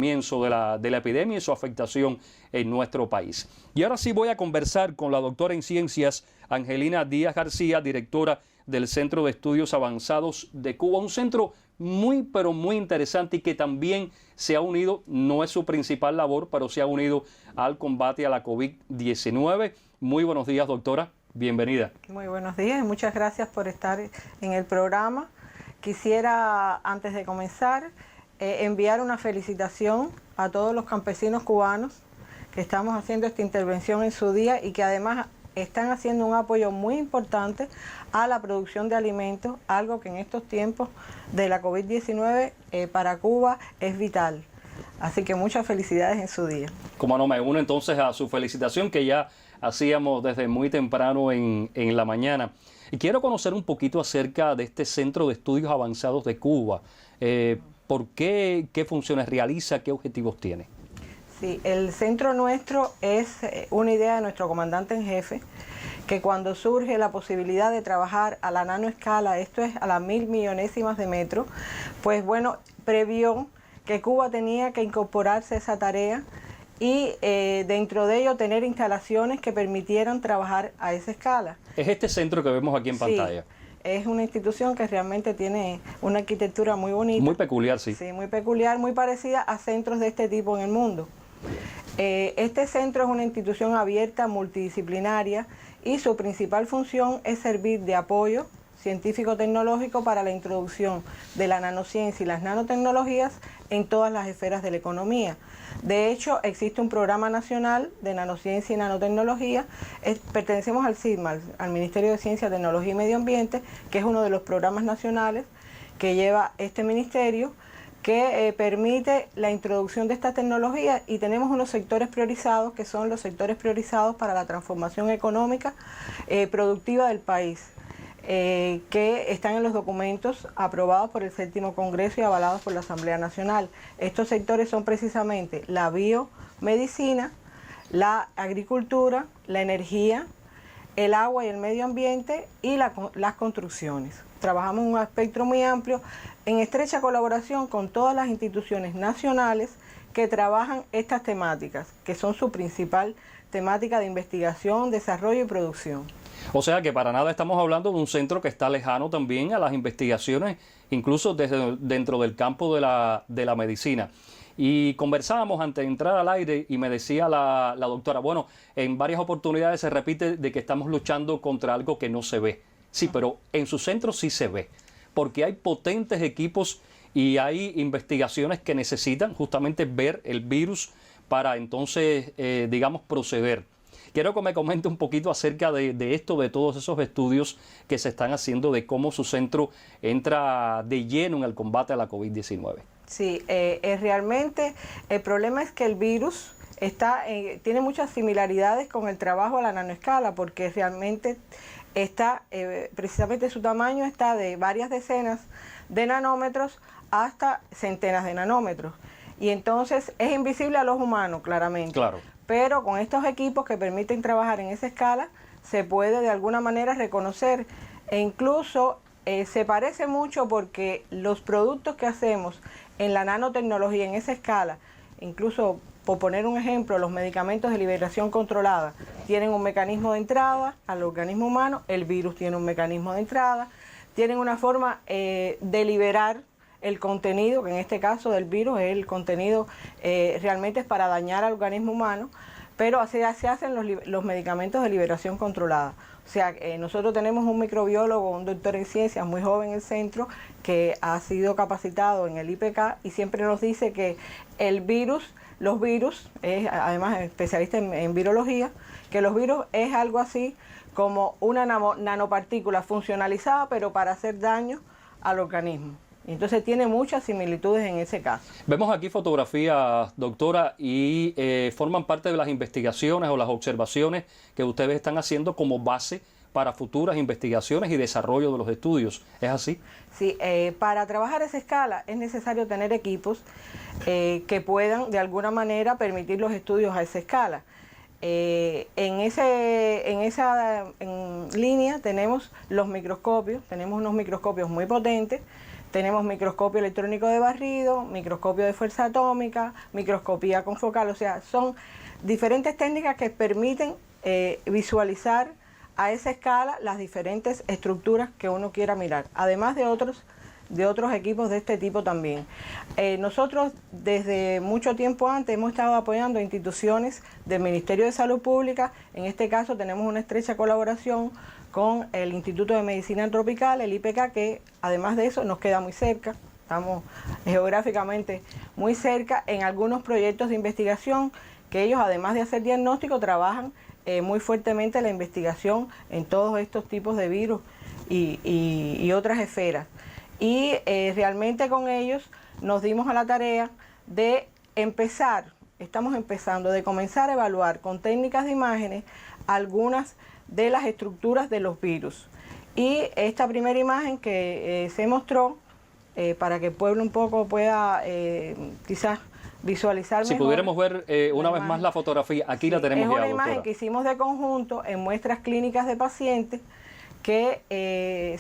comienzo de la epidemia y su afectación en nuestro país. Y ahora sí voy a conversar con la doctora en ciencias Angelina Díaz García, directora del Centro de Estudios Avanzados de Cuba, un centro muy pero muy interesante y que también se ha unido, no es su principal labor, pero se ha unido al combate a la COVID-19. Muy buenos días, doctora, bienvenida. Muy buenos días y muchas gracias por estar en el programa. Quisiera, antes de comenzar, enviar una felicitación a todos los campesinos cubanos que estamos haciendo esta intervención en su día y que además están haciendo un apoyo muy importante a la producción de alimentos, algo que en estos tiempos de la COVID-19 para Cuba es vital. Así que muchas felicidades en su día. Como no, me uno entonces a su felicitación que ya hacíamos desde muy temprano en la mañana. Y quiero conocer un poquito acerca de este Centro de Estudios Avanzados de Cuba. ¿Por qué? ¿Qué funciones realiza? ¿Qué objetivos tiene? Sí, el centro nuestro es una idea de nuestro comandante en jefe, que cuando surge la posibilidad de trabajar a la nanoescala, esto es a las 1000 millonésimas de metro, pues bueno, previó que Cuba tenía que incorporarse a esa tarea y dentro de ello tener instalaciones que permitieran trabajar a esa escala. Es este centro que vemos aquí en pantalla. Sí. Es una institución que realmente tiene una arquitectura muy bonita. Muy peculiar, sí. Sí, muy peculiar, muy parecida a centros de este tipo en el mundo. Este centro es una institución abierta, multidisciplinaria, y su principal función es servir de apoyo científico-tecnológico para la introducción de la nanociencia y las nanotecnologías en todas las esferas de la economía. De hecho, existe un programa nacional de nanociencia y nanotecnología. Pertenecemos al CIDMA, al Ministerio de Ciencia, Tecnología y Medio Ambiente, que es uno de los programas nacionales que lleva este ministerio, que permite la introducción de esta tecnología, y tenemos unos sectores priorizados que son los sectores priorizados para la transformación económica productiva del país, que están en los documentos aprobados por el 7º Congreso y avalados por la Asamblea Nacional. Estos sectores son precisamente la biomedicina, la agricultura, la energía, el agua y el medio ambiente y las construcciones. Trabajamos en un espectro muy amplio en estrecha colaboración con todas las instituciones nacionales que trabajan estas temáticas, que son su principal temática de investigación, desarrollo y producción. O sea que para nada estamos hablando de un centro que está lejano también a las investigaciones, incluso desde dentro del campo de la medicina. Y conversábamos antes de entrar al aire y me decía la doctora, bueno, en varias oportunidades se repite de que estamos luchando contra algo que no se ve. Sí, pero en su centro sí se ve, porque hay potentes equipos y hay investigaciones que necesitan justamente ver el virus para entonces, digamos, proceder. Quiero que me comente un poquito acerca de esto, de todos esos estudios que se están haciendo, de cómo su centro entra de lleno en el combate a la COVID-19. Sí, realmente el problema es que el virus tiene muchas similaridades con el trabajo a la nanoescala, porque realmente precisamente su tamaño está de varias decenas de nanómetros hasta centenas de nanómetros. Y entonces es invisible a los humanos, claramente. Claro. Pero con estos equipos que permiten trabajar en esa escala, se puede de alguna manera reconocer, e incluso se parece mucho porque los productos que hacemos en la nanotecnología, en esa escala, incluso por poner un ejemplo, los medicamentos de liberación controlada tienen un mecanismo de entrada al organismo humano, el virus tiene un mecanismo de entrada, tienen una forma de liberar el contenido, que en este caso del virus es el contenido realmente es para dañar al organismo humano, pero así se hacen los medicamentos de liberación controlada. O sea, nosotros tenemos un microbiólogo, un doctor en ciencias muy joven en el centro, que ha sido capacitado en el IPK y siempre nos dice que los virus, es además especialista en virología, que los virus es algo así como una nanopartícula funcionalizada, pero para hacer daño al organismo. Entonces tiene muchas similitudes en ese caso. Vemos aquí fotografías, doctora, y forman parte de las investigaciones o las observaciones que ustedes están haciendo como base para futuras investigaciones y desarrollo de los estudios. ¿Es así? Sí, para trabajar a esa escala es necesario tener equipos que puedan de alguna manera permitir los estudios a esa escala. En esa línea tenemos los microscopios, tenemos unos microscopios muy potentes, tenemos microscopio electrónico de barrido, microscopio de fuerza atómica, microscopía confocal, o sea, son diferentes técnicas que permiten visualizar a esa escala las diferentes estructuras que uno quiera mirar, además de otros equipos de este tipo también. Nosotros desde mucho tiempo antes hemos estado apoyando a instituciones del Ministerio de Salud Pública. En este caso tenemos una estrecha colaboración con el Instituto de Medicina Tropical, el IPK, que además de eso nos queda muy cerca, estamos geográficamente muy cerca en algunos proyectos de investigación que ellos, además de hacer diagnóstico, trabajan muy fuertemente la investigación en todos estos tipos de virus y otras esferas. Y realmente con ellos nos dimos a la tarea de comenzar a evaluar con técnicas de imágenes algunas de las estructuras de los virus. Y esta primera imagen que se mostró, para que el pueblo un poco pueda quizás visualizar mejor. Si pudiéramos ver una vez más la fotografía, aquí sí, la tenemos ya, doctora. Es una imagen que hicimos de conjunto en muestras clínicas de pacientes que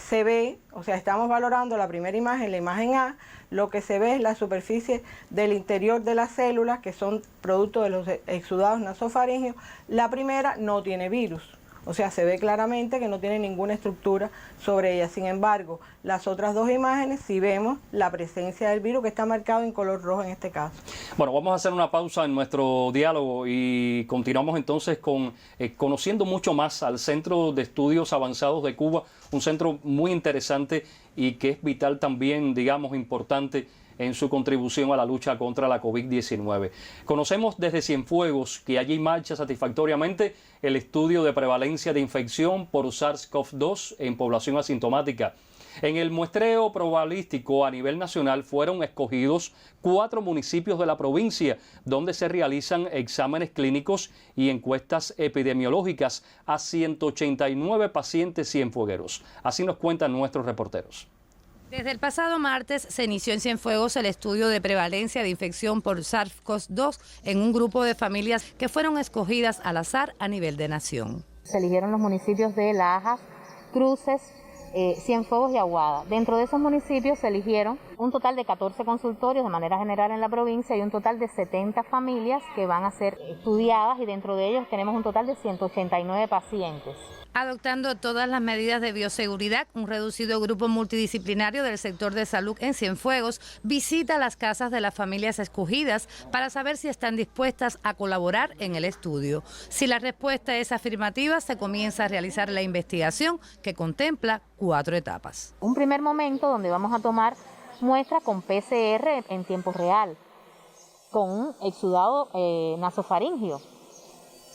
se ve, o sea, estamos valorando la primera imagen, la imagen A, lo que se ve es la superficie del interior de las células, que son producto de los exudados nasofaringeos. La primera no tiene virus, o sea, se ve claramente que no tiene ninguna estructura sobre ella. Sin embargo, las otras dos imágenes sí vemos la presencia del virus, que está marcado en color rojo en este caso. Bueno, vamos a hacer una pausa en nuestro diálogo y continuamos entonces con conociendo mucho más al Centro de Estudios Avanzados de Cuba, un centro muy interesante y que es vital también, digamos, importante en su contribución a la lucha contra la COVID-19. Conocemos desde Cienfuegos que allí marcha satisfactoriamente el estudio de prevalencia de infección por SARS-CoV-2 en población asintomática. En el muestreo probabilístico a nivel nacional fueron escogidos 4 municipios de la provincia donde se realizan exámenes clínicos y encuestas epidemiológicas a 189 pacientes cienfuegueros. Así nos cuentan nuestros reporteros. Desde el pasado martes se inició en Cienfuegos el estudio de prevalencia de infección por SARS-CoV-2 en un grupo de familias que fueron escogidas al azar a nivel de nación. Se eligieron los municipios de Lajas, Cruces, Cienfuegos y Aguada. Dentro de esos municipios se eligieron un total de 14 consultorios de manera general en la provincia y un total de 70 familias que van a ser estudiadas, y dentro de ellos tenemos un total de 189 pacientes. Adoptando todas las medidas de bioseguridad, un reducido grupo multidisciplinario del sector de salud en Cienfuegos visita las casas de las familias escogidas para saber si están dispuestas a colaborar en el estudio. Si la respuesta es afirmativa, se comienza a realizar la investigación, que contempla 4 etapas. Un primer momento donde vamos a tomar muestras con PCR en tiempo real, con un exudado nasofaringeo.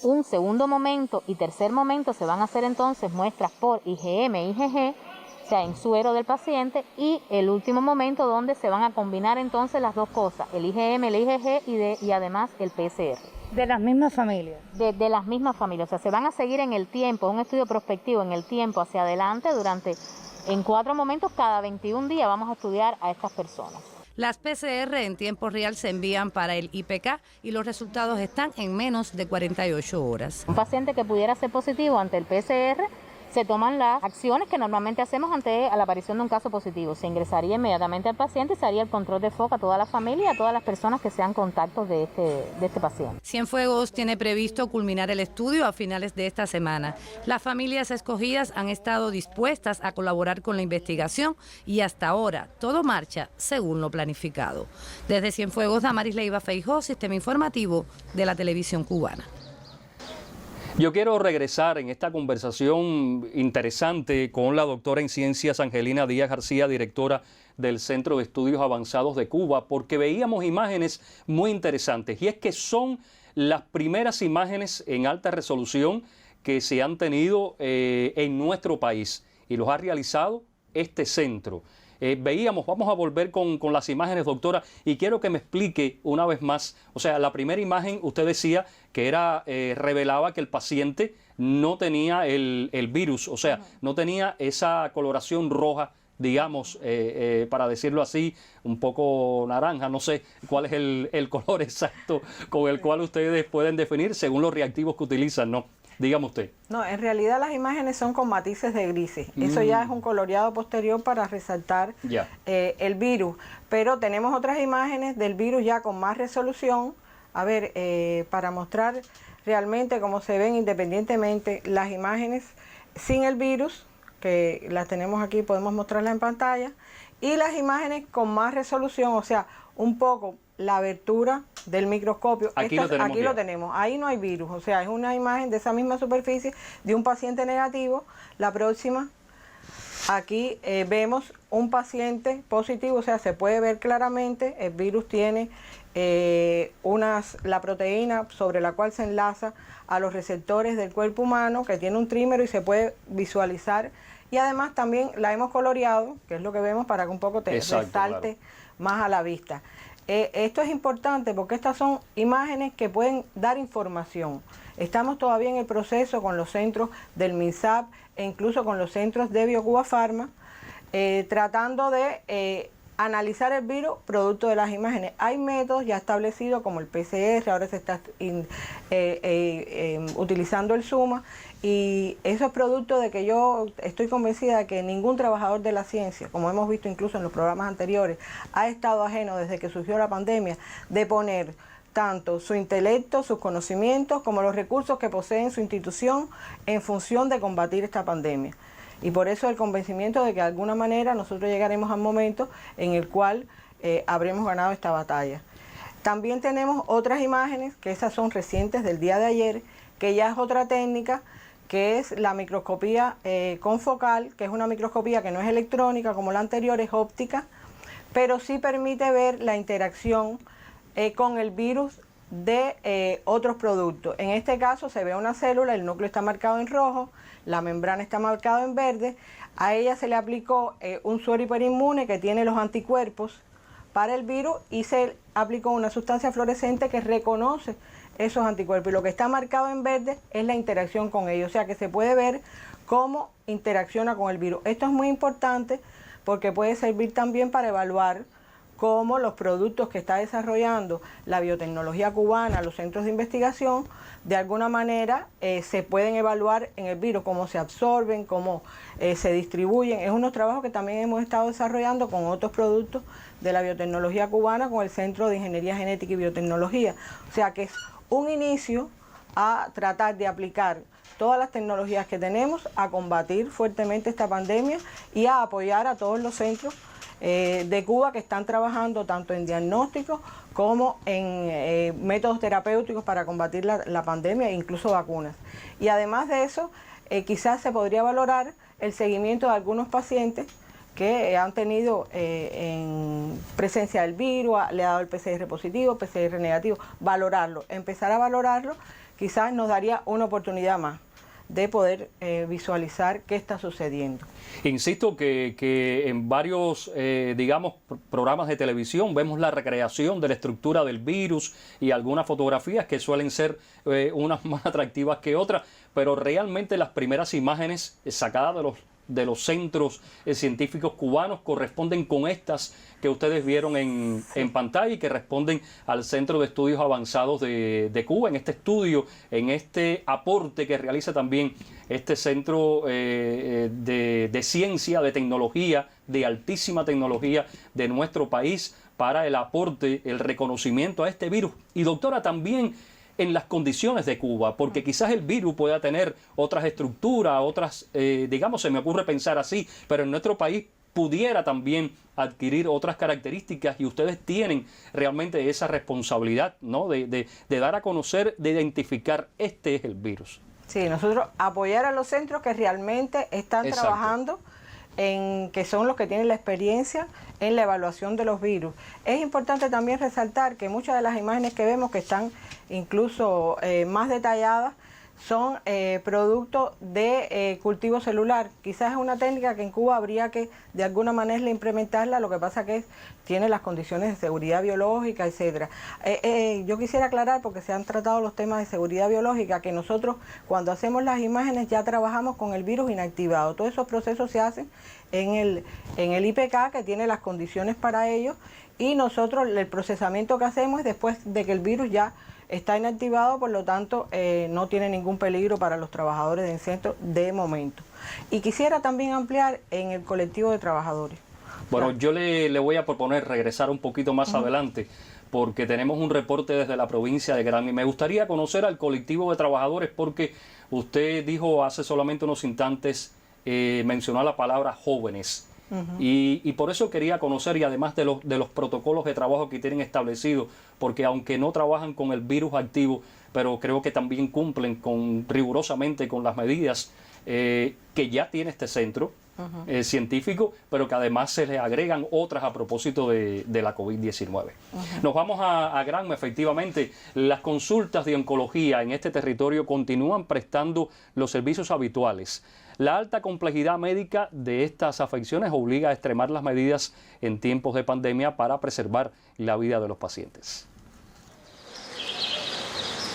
Un segundo momento y tercer momento se van a hacer entonces muestras por IgM e IgG, o sea, en suero del paciente, y el último momento donde se van a combinar entonces las dos cosas, el IgM, el IgG y además el PCR. ¿De las mismas familias? De las mismas familias, o sea, se van a seguir en el tiempo, un estudio prospectivo en el tiempo hacia adelante en 4 momentos, cada 21 días vamos a estudiar a estas personas. Las PCR en tiempo real se envían para el IPK y los resultados están en menos de 48 horas. Un paciente que pudiera ser positivo ante el PCR, se toman las acciones que normalmente hacemos ante la aparición de un caso positivo. Se ingresaría inmediatamente al paciente y se haría el control de foco a toda la familia y a todas las personas que sean contactos de este paciente. Cienfuegos tiene previsto culminar el estudio a finales de esta semana. Las familias escogidas han estado dispuestas a colaborar con la investigación y hasta ahora todo marcha según lo planificado. Desde Cienfuegos, Damaris Leiva Feijó, Sistema Informativo de la Televisión Cubana. Yo quiero regresar en esta conversación interesante con la doctora en ciencias Angelina Díaz García, directora del Centro de Estudios Avanzados de Cuba, porque veíamos imágenes muy interesantes, y es que son las primeras imágenes en alta resolución que se han tenido en nuestro país, y los ha realizado este centro. Veíamos, vamos a volver con las imágenes, doctora, y quiero que me explique una vez más. O sea, la primera imagen usted decía que revelaba que el paciente no tenía el virus, o sea, no tenía esa coloración roja, digamos, para decirlo así, un poco naranja, no sé cuál es el color exacto con el cual ustedes pueden definir según los reactivos que utilizan, ¿no? Dígame usted. No, en realidad las imágenes son con matices de grises. Eso ya es un coloreado posterior para resaltar el virus. Pero tenemos otras imágenes del virus ya con más resolución. A ver, para mostrar realmente cómo se ven independientemente las imágenes sin el virus, que las tenemos aquí, podemos mostrarlas en pantalla, y las imágenes con más resolución, o sea, un poco la abertura del microscopio. Aquí lo tenemos, ahí no hay virus, o sea, es una imagen de esa misma superficie de un paciente negativo. La próxima, aquí vemos un paciente positivo, o sea, se puede ver claramente, el virus tiene la proteína sobre la cual se enlaza a los receptores del cuerpo humano, que tiene un trímero y se puede visualizar, y además también la hemos coloreado, que es lo que vemos para que un poco te resalte más a la vista. Esto es importante porque estas son imágenes que pueden dar información. Estamos todavía en el proceso con los centros del MINSAP e incluso con los centros de BioCuba Pharma, tratando de analizar el virus producto de las imágenes. Hay métodos ya establecidos como el PCR, ahora se está utilizando el SUMA, y eso es producto de que yo estoy convencida de que ningún trabajador de la ciencia, como hemos visto incluso en los programas anteriores, ha estado ajeno desde que surgió la pandemia de poner tanto su intelecto, sus conocimientos, como los recursos que posee en su institución en función de combatir esta pandemia. Y por eso el convencimiento de que de alguna manera nosotros llegaremos al momento en el cual habremos ganado esta batalla. También tenemos otras imágenes, que esas son recientes del día de ayer, que ya es otra técnica, que es la microscopía confocal, que es una microscopía que no es electrónica como la anterior, es óptica, pero sí permite ver la interacción con el virus de otros productos. En este caso se ve una célula, el núcleo está marcado en rojo, la membrana está marcada en verde, a ella se le aplicó un suero hiperinmune que tiene los anticuerpos para el virus y se aplicó una sustancia fluorescente que reconoce esos anticuerpos, y lo que está marcado en verde es la interacción con ellos, o sea que se puede ver cómo interacciona con el virus. Esto es muy importante porque puede servir también para evaluar cómo los productos que está desarrollando la biotecnología cubana, los centros de investigación, de alguna manera se pueden evaluar en el virus, cómo se absorben, cómo se distribuyen. Es unos trabajos que también hemos estado desarrollando con otros productos de la biotecnología cubana, con el Centro de Ingeniería Genética y Biotecnología. O sea que es un inicio a tratar de aplicar todas las tecnologías que tenemos a combatir fuertemente esta pandemia y a apoyar a todos los centros de Cuba que están trabajando tanto en diagnóstico como en métodos terapéuticos para combatir la pandemia e incluso vacunas. Y además de eso, quizás se podría valorar el seguimiento de algunos pacientes que han tenido en presencia del virus, le ha dado el PCR positivo, PCR negativo, valorarlo, empezar a valorarlo, quizás nos daría una oportunidad más de poder visualizar qué está sucediendo. Insisto que en varios, digamos, programas de televisión vemos la recreación de la estructura del virus y algunas fotografías que suelen ser unas más atractivas que otras, pero realmente las primeras imágenes sacadas de los centros científicos cubanos corresponden con estas que ustedes vieron en pantalla y que responden al Centro de Estudios Avanzados de Cuba, en este estudio, en este aporte que realiza también este centro de ciencia, de tecnología, de altísima tecnología de nuestro país para el aporte, el reconocimiento a este virus. Y doctora, también en las condiciones de Cuba, porque quizás el virus pueda tener otras estructuras, otras, digamos, se me ocurre pensar así, pero en nuestro país pudiera también adquirir otras características y ustedes tienen realmente esa responsabilidad, ¿no? De dar a conocer, de identificar este es el virus. Sí, nosotros apoyar a los centros que realmente están trabajando que son los que tienen la experiencia en la evaluación de los virus. Es importante también resaltar que muchas de las imágenes que vemos que están incluso más detalladas son producto de cultivo celular. Quizás es una técnica que en Cuba habría que de alguna manera implementarla, lo que pasa que tiene las condiciones de seguridad biológica, etcétera. Yo quisiera aclarar, porque se han tratado los temas de seguridad biológica, que nosotros cuando hacemos las imágenes ya trabajamos con el virus inactivado. Todos esos procesos se hacen en el IPK, que tiene las condiciones para ello, y nosotros el procesamiento que hacemos es después de que el virus ya está inactivado, por lo tanto no tiene ningún peligro para los trabajadores del centro de momento. Y quisiera también ampliar en el colectivo de trabajadores. Bueno, yo le voy a proponer regresar un poquito más adelante, porque tenemos un reporte desde la provincia de Granma y me gustaría conocer al colectivo de trabajadores, porque usted dijo hace solamente unos instantes, mencionó la palabra jóvenes. Y por eso quería conocer, y además de los protocolos de trabajo que tienen establecidos, porque aunque no trabajan con el virus activo, pero creo que también cumplen rigurosamente con las medidas que ya tiene este centro científico, pero que además se le agregan otras a propósito de la COVID-19. Nos vamos a Granma. Efectivamente, las consultas de oncología en este territorio continúan prestando los servicios habituales. La alta complejidad médica de estas afecciones obliga a extremar las medidas en tiempos de pandemia para preservar la vida de los pacientes.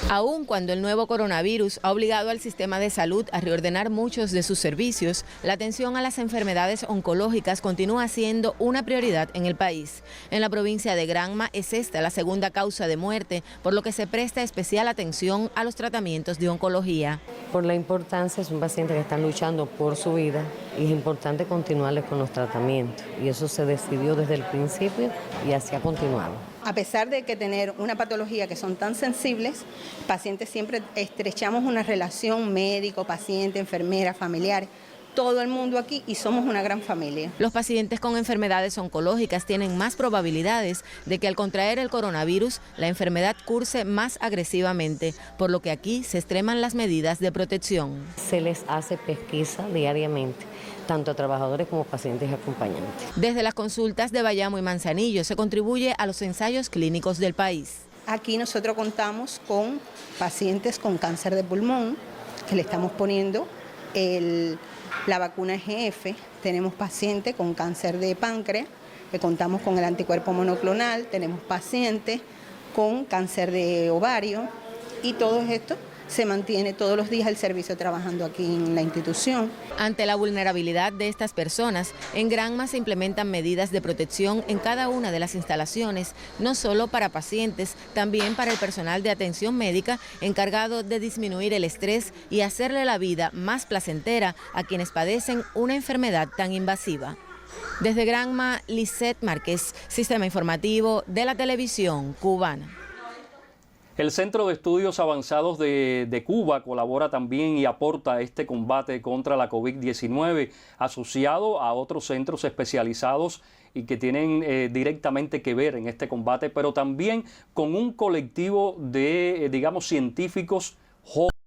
Aun cuando el nuevo coronavirus ha obligado al sistema de salud a reordenar muchos de sus servicios, la atención a las enfermedades oncológicas continúa siendo una prioridad en el país. En la provincia de Granma es esta la segunda causa de muerte, por lo que se presta especial atención a los tratamientos de oncología. Por la importancia, son pacientes que están luchando por su vida y es importante continuarles con los tratamientos. Y eso se decidió desde el principio y así ha continuado. A pesar de que tener una patología que son tan sensibles, pacientes siempre estrechamos una relación médico, paciente, enfermera, familiar, todo el mundo aquí y somos una gran familia. Los pacientes con enfermedades oncológicas tienen más probabilidades de que al contraer el coronavirus la enfermedad curse más agresivamente, por lo que aquí se extreman las medidas de protección. Se les hace pesquisa diariamente, tanto a trabajadores como pacientes y acompañantes. Desde las consultas de Bayamo y Manzanillo se contribuye a los ensayos clínicos del país. Aquí nosotros contamos con pacientes con cáncer de pulmón, que le estamos poniendo la vacuna GF, tenemos pacientes con cáncer de páncreas, que contamos con el anticuerpo monoclonal, tenemos pacientes con cáncer de ovario y todo esto se mantiene todos los días el servicio trabajando aquí en la institución. Ante la vulnerabilidad de estas personas, en Granma se implementan medidas de protección en cada una de las instalaciones, no solo para pacientes, también para el personal de atención médica encargado de disminuir el estrés y hacerle la vida más placentera a quienes padecen una enfermedad tan invasiva. Desde Granma, Lisette Márquez, Sistema Informativo de la Televisión Cubana. El Centro de Estudios Avanzados de Cuba colabora también y aporta a este combate contra la COVID-19, asociado a otros centros especializados y que tienen directamente que ver en este combate, pero también con un colectivo de, digamos, científicos jóvenes